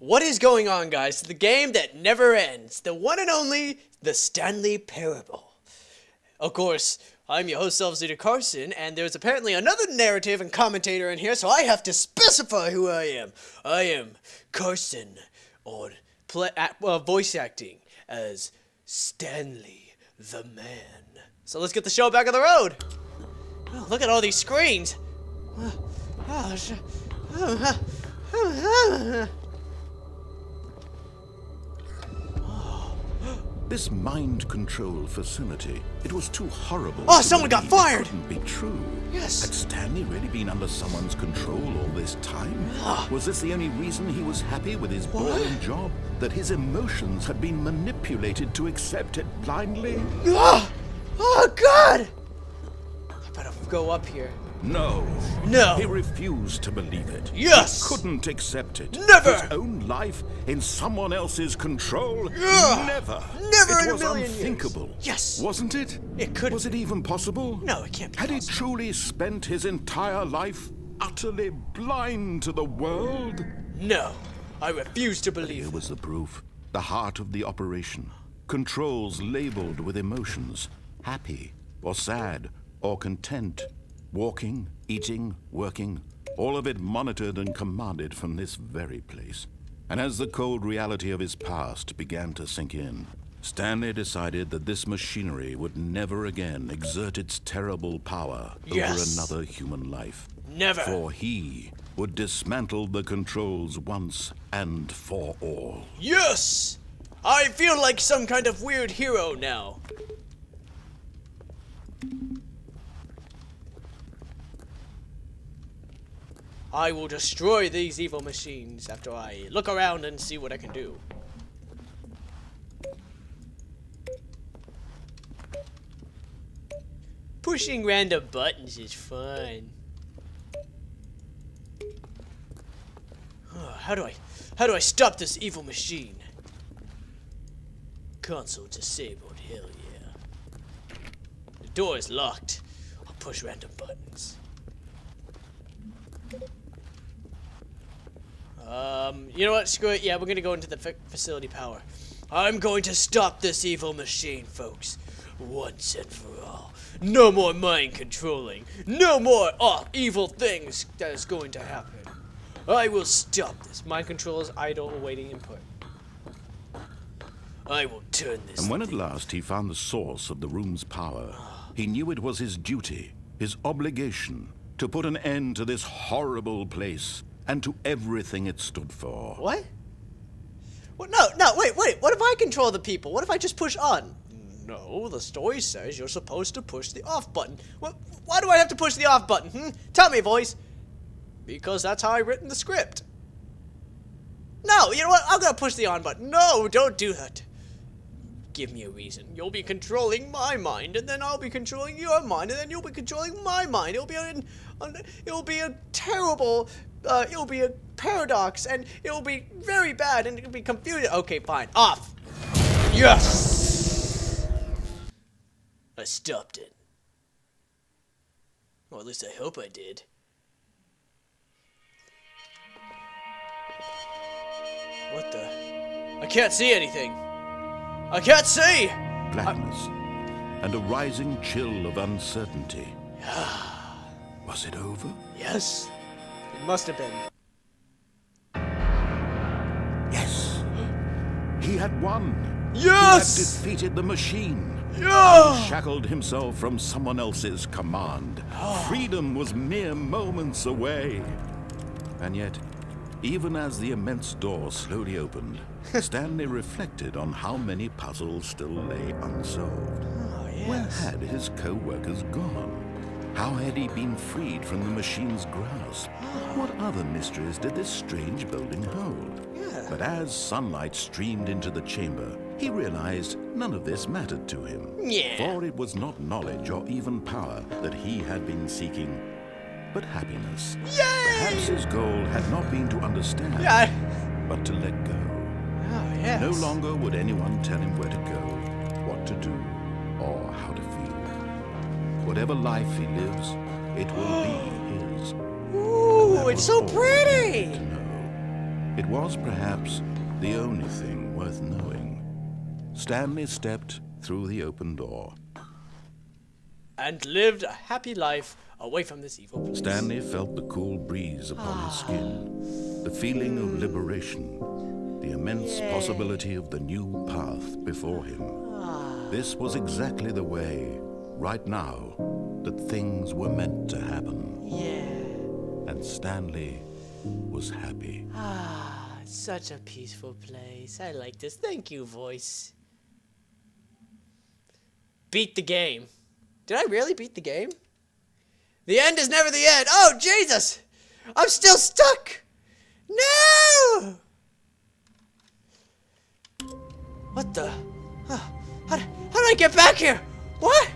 What is going on, guys? The game that never ends. The one and only, the Stanley Parable. Of course, I'm your host, SelvsLeaderCarson, and there's apparently another narrative and commentator in here, so I have to specify who I am. I am Carson, on voice acting as Stanley the Man. So let's get the show back on the road. Oh, look at all these screens. This mind control facility, it was too horrible. Oh, someone got fired! It couldn't be true. Yes. Had Stanley really been under someone's control all this time? Was this the only reason he was happy with his boring job? That his emotions had been manipulated to accept it blindly? Oh, God! I better go up here. No. No. He refused to believe it. Yes. He couldn't accept it. Never. His own life in someone else's control? Never Never. in It a was million unthinkable. years. Yes. Wasn't it? It could. Was it even possible? No, it can't be Had he possible. truly spent his entire life utterly blind to the world? No. I refuse to Here believe. was the proof. The heart of the operation. Controls labeled with emotions. Happy, or sad, or content. Walking, eating, working, all of it monitored and commanded from this very place. And as the cold reality of his past began to sink in, Stanley decided that this machinery would never again exert its terrible power over another human life. Never. For he would dismantle the controls once and for all. Yes! I feel like some kind of weird hero now. I will destroy these evil machines after I look around and see what I can do. Pushing random buttons is fun. How do I stop this evil machine? Console disabled, hell yeah. The door is locked. I'll push random buttons. You know what? Screw it. Yeah, we're gonna go into the facility power. I'm going to stop this evil machine, folks. Once and for all. No more mind controlling. No more evil things that is going to happen. I will stop this. Mind control is idle awaiting input. I will turn this And when at last he found the source of the room's power, he knew it was his duty, his obligation, to put an end to this horrible place and to everything it stood for. What? Well, no, wait. What if I control the people? What if I just push on? No, the story says you're supposed to push the off button. Why do I have to push the off button? Tell me, voice. Because that's how I written the script. No, you know what? I'm gonna push the on button. No, don't do that. Give me a reason. You'll be controlling my mind, and then I'll be controlling your mind, and then you'll be controlling my mind. It'll be a terrible. It'll be a paradox, and it'll be very bad, and it'll be confusing. Okay, fine. Off. Yes. I stopped it. Or at least I hope I did. What the? I can't see anything. I can't see! Blackness and a rising chill of uncertainty. Was it over? Yes. It must have been. Yes. He had won. Yes! He had defeated the machine. Yeah! Shackled himself from someone else's command. Freedom was mere moments away. And yet, even as the immense door slowly opened, Stanley reflected on how many puzzles still lay unsolved. Where had his co-workers gone? How had he been freed from the machine's grasp? What other mysteries did this strange building hold? But as sunlight streamed into the chamber, he realized none of this mattered to him. For it was not knowledge or even power that he had been seeking, but happiness. Perhaps his goal had not been to understand, but to let go. No longer would anyone tell him where to go, what to do, or how to feel. Whatever life he lives, it will be his. Ooh, it's so pretty! To know. It was perhaps the only thing worth knowing. Stanley stepped through the open door. And lived a happy life away from this evil place. Stanley felt the cool breeze upon his skin, the feeling of liberation, the immense possibility of the new path before him. This was exactly the way, right now, that things were meant to happen. Yeah. And Stanley was happy. Such a peaceful place. I like this. Thank you, voice. Beat the game. Did I really beat the game? The end is never the end. Oh, Jesus! I'm still stuck! No! What the? How did I get back here? What?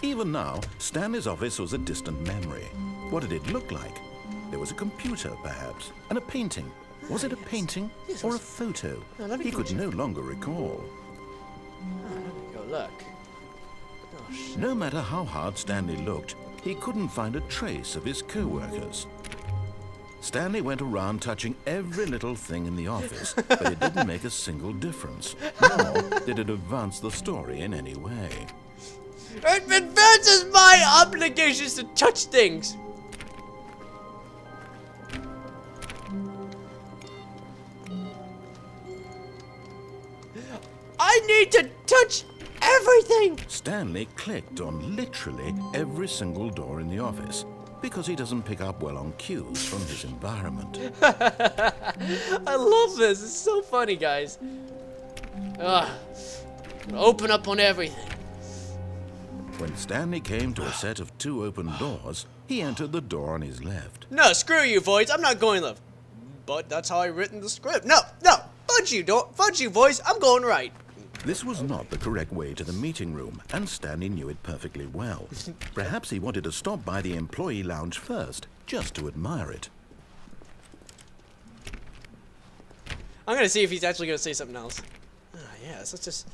Even now, Stanley's office was a distant memory. What did it look like? There was a computer, perhaps, and a painting. Was it a painting or a photo? He could no longer recall. Let me go look. Oh, shit. No matter how hard Stanley looked, he couldn't find a trace of his co-workers. Stanley went around touching every little thing in the office, but it didn't make a single difference, nor did it advance the story in any way. It advances my obligations to touch things. I need to touch everything. Stanley clicked on literally every single door in the office, because he doesn't pick up well on cues from his environment. I love this. It's so funny, guys. Open up on everything. When Stanley came to a set of 2 open doors, he entered the door on his left. No, screw you, voice. I'm not going left. But that's how I written the script. No. Fudge you, voice. I'm going right. This was not the correct way to the meeting room, and Stanley knew it perfectly well. Perhaps he wanted to stop by the employee lounge first, just to admire it. I'm going to see if he's actually going to say something else. Yes, let's just...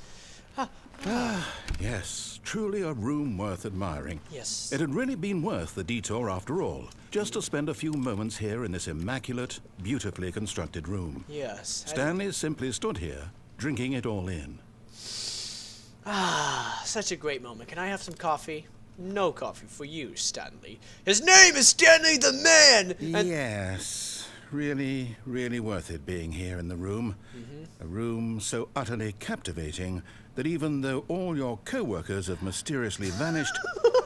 Yes, truly a room worth admiring. Yes. It had really been worth the detour after all, just to spend a few moments here in this immaculate, beautifully constructed room. Yes. Stanley simply stood here, drinking it all in. Such a great moment. Can I have some coffee? No coffee for you, Stanley. His name is Stanley the Man! And yes, really, really worth it being here in the room. A room so utterly captivating that even though all your co-workers have mysteriously vanished,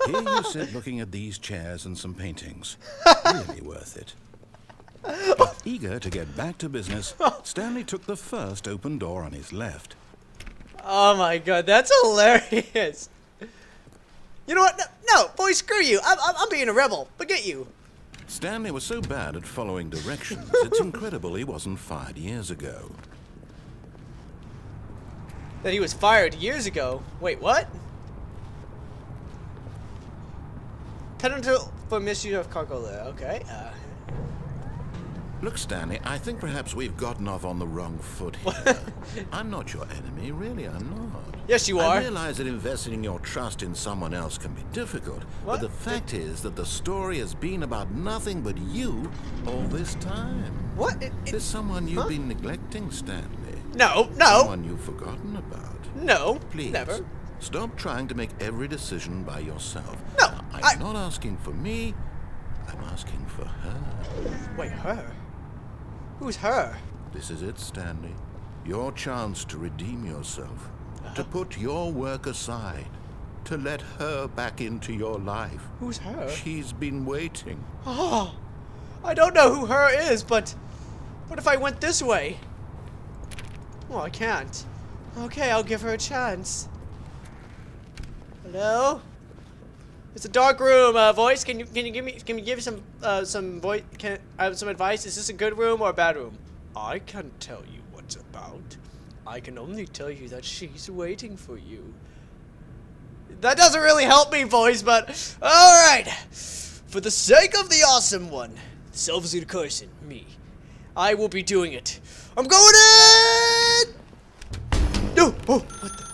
here you sit looking at these chairs and some paintings. Really worth it. But eager to get back to business, Stanley took the first open door on his left. Oh my god, that's hilarious. You know what? No, boy, screw you. I'm being a rebel. Forget you. Stanley was so bad at following directions, it's incredible he wasn't fired years ago. That he was fired years ago. Wait, what? Penalty for misuse of cargo there. Okay. Look, Stanley, I think perhaps we've gotten off on the wrong foot here. I'm not your enemy, really, I'm not. Yes, you are. I realize that investing your trust in someone else can be difficult, What? but the fact is that the story has been about nothing but you all this time. What? There's someone you've been neglecting, Stanley. No. Someone you've forgotten about. No. Please, Never. stop trying to make every decision by yourself. No, Now, I'm not asking for me, I'm asking for her. Wait, her? Who's her? This is it, Stanley. Your chance to redeem yourself. To put your work aside. To let her back into your life. Who's her? She's been waiting. Oh, I don't know who her is, but what if I went this way? Well, I can't. Okay, I'll give her a chance. Hello? It's a dark room. Voice, can you give me some voice? Can I have some advice? Is this a good room or a bad room? I can't tell you what's about. I can only tell you that she's waiting for you. That doesn't really help me, voice, but all right. For the sake of the awesome one, SelvsLeaderCarson, me, I will be doing it. I'm going in. No. Oh, what the?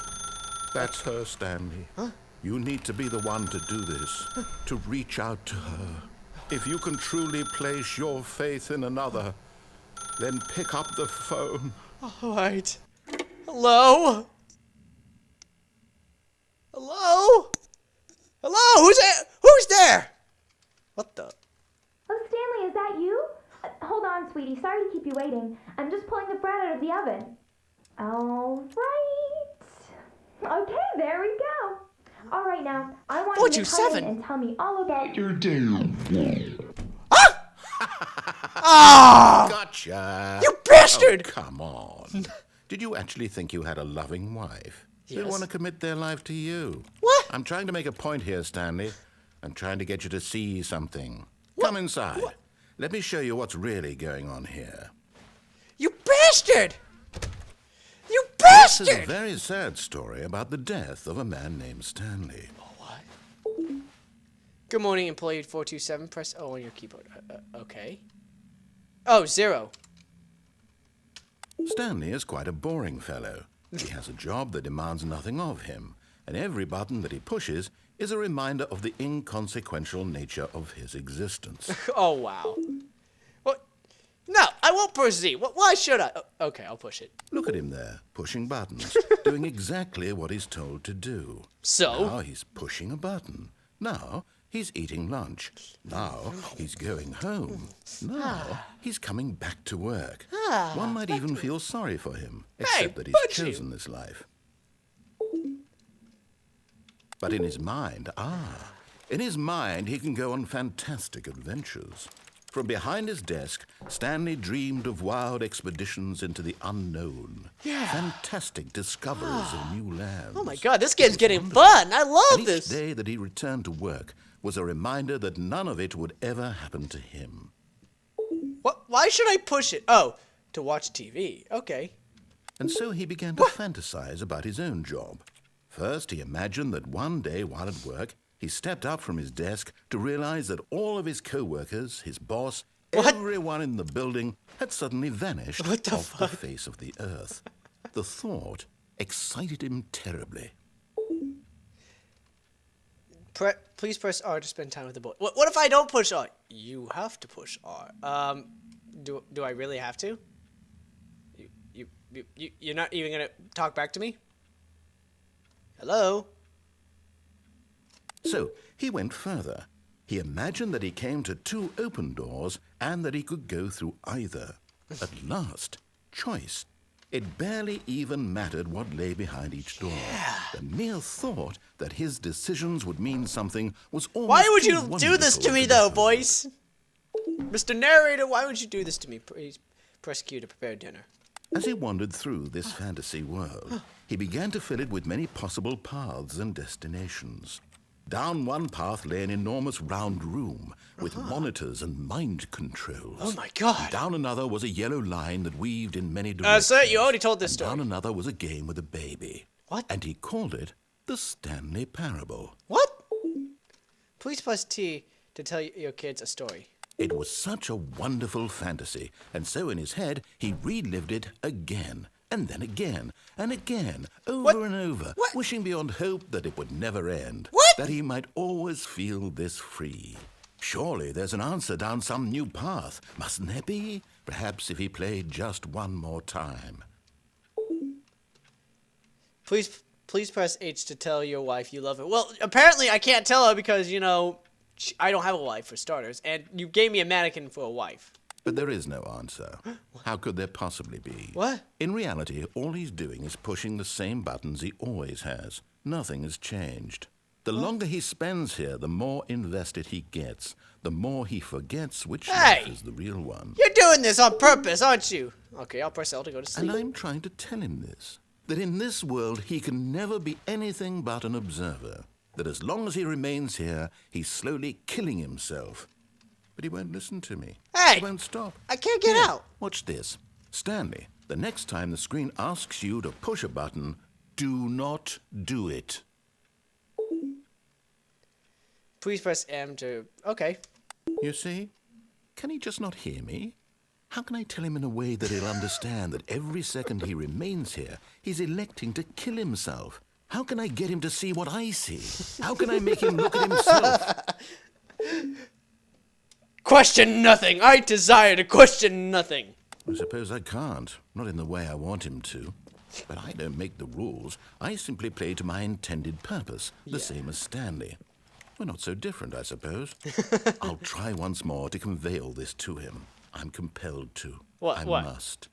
That's her, Stanley. Huh? You need to be the one to do this. To reach out to her. If you can truly place your faith in another, Then pick up the phone. All right. Hello? Hello? Hello? Who's there? Who's there? What the? Oh, Stanley, is that you? Hold on, sweetie. Sorry to keep you waiting. I'm just pulling the bread out of the oven. All right. Okay, there we go. All right, now, I want you to come in and tell me all about your day. Ah! Gotcha! You bastard! Oh, come on. Did you actually think you had a loving wife? Yes. They want to commit their life to you. What? I'm trying to make a point here, Stanley. I'm trying to get you to see something. What? Come inside. What? Let me show you what's really going on here. You bastard! You bastard! This is a very sad story about the death of a man named Stanley. Oh, what? Good morning, employee 427. Press O on your keyboard. Okay. Oh, 0. Stanley is quite a boring fellow. He has a job that demands nothing of him, and every button that he pushes is a reminder of the inconsequential nature of his existence. Oh, wow. What? No, I won't push Z. Why should I? Okay, I'll push it. Look at him there, pushing buttons, doing exactly what he's told to do. So? Now he's pushing a button. Now he's eating lunch. Now he's going home. Now he's coming back to work. One might even feel sorry for him, except that he's chosen this life. But in his mind, he can go on fantastic adventures. From behind his desk, Stanley dreamed of wild expeditions into the unknown. Yeah. Fantastic discoveries of new lands. Oh my God, this game's getting fun. I love this. Each day that he returned to work was a reminder that none of it would ever happen to him. What? Why should I push it? Oh, to watch TV. Okay. And so he began to fantasize about his own job. First, he imagined that one day while at work, he stepped up from his desk to realize that all of his co-workers, his boss, everyone in the building had suddenly vanished off the face of the earth. The thought excited him terribly. Please press R to spend time with the boy. What if I don't push R? You have to push R. Do I really have to? You're not even gonna talk back to me? Hello? So he went further. He imagined that he came to 2 open doors and that he could go through either. At last, choice. It barely even mattered what lay behind each door. Yeah. The mere thought that his decisions would mean something was almost Why would you do this to me, though, boys? Mr. Narrator, why would you do this to me? Please press Q to prepare dinner. As he wandered through this fantasy world, he began to fill it with many possible paths and destinations. Down one path lay an enormous round room with monitors and mind controls. Oh my God! Down another was a yellow line that weaved in many directions. Sir, you already told this story. Down another was a game with a baby. What? And he called it the Stanley Parable. What? Please press T to tell your kids a story. It was such a wonderful fantasy, and so in his head he relived it again. And then again, and again, over and over, wishing beyond hope that it would never end, that he might always feel this free. Surely there's an answer down some new path, mustn't there be? Perhaps if he played just one more time. Please press H to tell your wife you love her. Well, apparently I can't tell her because, you know, I don't have a wife for starters, and you gave me a mannequin for a wife. But there is no answer. How could there possibly be? What? In reality, all he's doing is pushing the same buttons he always has. Nothing has changed. The longer he spends here, the more invested he gets. The more he forgets which life is the real one. You're doing this on purpose, aren't you? Okay, I'll press L to go to sleep. And I'm trying to tell him this. That in this world, he can never be anything but an observer. That as long as he remains here, he's slowly killing himself. But he won't listen to me. Hey! He won't stop. I can't get out. Watch this. Stanley, the next time the screen asks you to push a button, do not do it. Please press M to... Okay. You see? Can he just not hear me? How can I tell him in a way that he'll understand that every second he remains here, he's electing to kill himself? How can I get him to see what I see? How can I make him look at himself? Question nothing. I desire to question nothing. I suppose I can't. Not in the way I want him to. But I don't make the rules. I simply play to my intended purpose, the same as Stanley. We're not so different, I suppose. I'll try once more to convey all this to him. I'm compelled to. I must.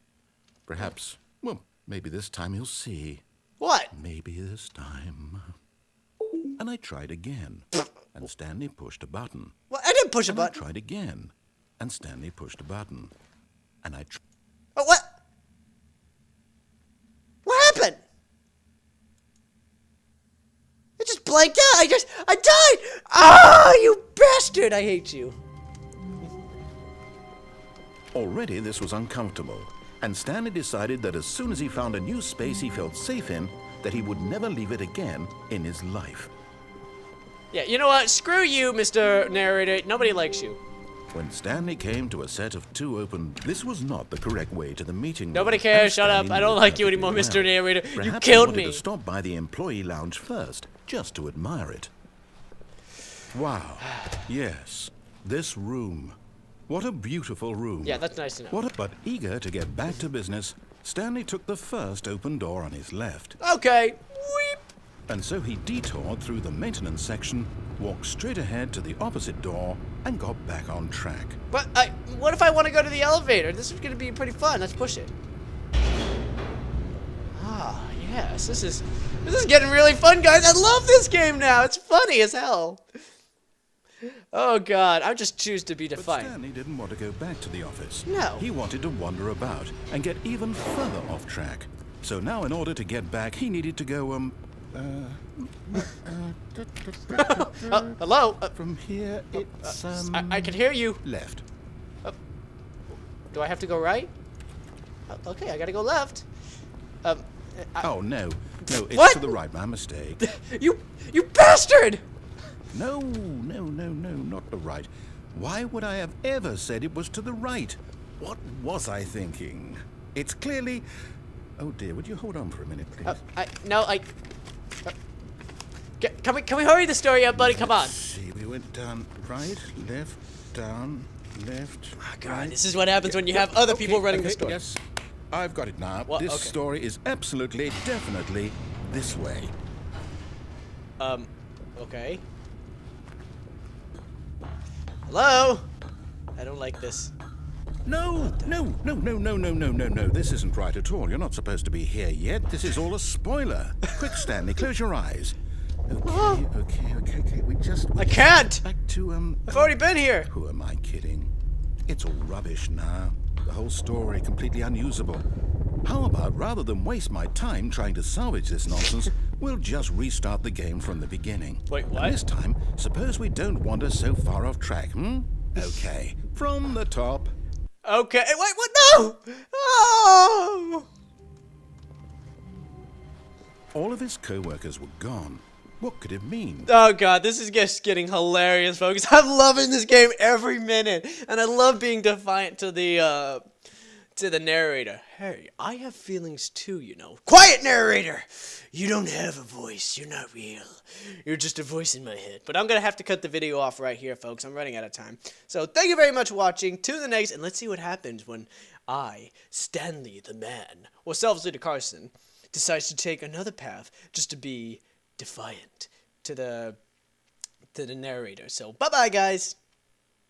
Perhaps, well, maybe this time he'll see. What? Maybe this time. And I tried again, and Stanley pushed a button. Well, I didn't push a button. I tried again, and Stanley pushed a button. And I Oh, what? What happened? I just blanked out. I died. Ah, you bastard. I hate you. Already this was uncomfortable, and Stanley decided that as soon as he found a new space he felt safe in, that he would never leave it again in his life. Yeah, you know what? Screw you, Mr. Narrator. Nobody likes you. When Stanley came to a set of two open, this was not the correct way to the meeting room. Nobody cares. Shut up. I don't like you anymore, Mr. Narrator. You killed me. Perhaps he wanted to stop by the employee lounge first, just to admire it. Wow. Yes, this room. What a beautiful room. Yeah, that's nice to know. But eager to get back to business, Stanley took the first open door on his left. Okay. Weep. And so he detoured through the maintenance section, walked straight ahead to the opposite door, and got back on track. But what if I want to go to the elevator? This is going to be pretty fun. Let's push it. Ah, yes. This is getting really fun, guys. I love this game now. It's funny as hell. Oh, God. I just choose to be defiant. But Stanley didn't want to go back to the office. No. He wanted to wander about and get even further off track. So now in order to get back, he needed to go, hello? From here, it's, I can hear you. left. Do I have to go right? Okay, I gotta go left. Oh, no. No, it's What? to the right. My mistake. You bastard! No, not the right. Why would I have ever said it was to the right? What was I thinking? It's clearly... Oh, dear, would you hold on for a minute, please? Can we hurry the story up, buddy? Come on. Let's see, we went down right, left, down, left. Oh, God, right. this is what happens when you have other people running the story. Yes, I've got it now. What? This Okay. story is absolutely, definitely this way. Okay. Hello? I don't like this. No. This isn't right at all. You're not supposed to be here yet. This is all a spoiler. Quick, Stanley, close your eyes. Okay. We I can't! back to, I've already been here. Who am I kidding? It's all rubbish now. The whole story completely unusable. How about, rather than waste my time trying to salvage this nonsense, we'll just restart the game from the beginning. Wait, what? And this time, suppose we don't wander so far off track, Okay, from the top. Okay. Wait, what? No! Oh! All of his co-workers were gone. What could it mean? Oh, God, this is just getting hilarious, folks. I'm loving this game every minute, and I love being defiant to the narrator. Hey, I have feelings too, you know. Quiet, narrator! You don't have a voice. You're not real. You're just a voice in my head. But I'm going to have to cut the video off right here, folks. I'm running out of time. So thank you very much for watching. To the next, and let's see what happens when I, Stanley the man, or SelvsLeaderCarson, decides to take another path just to be defiant to the narrator. So bye-bye, guys.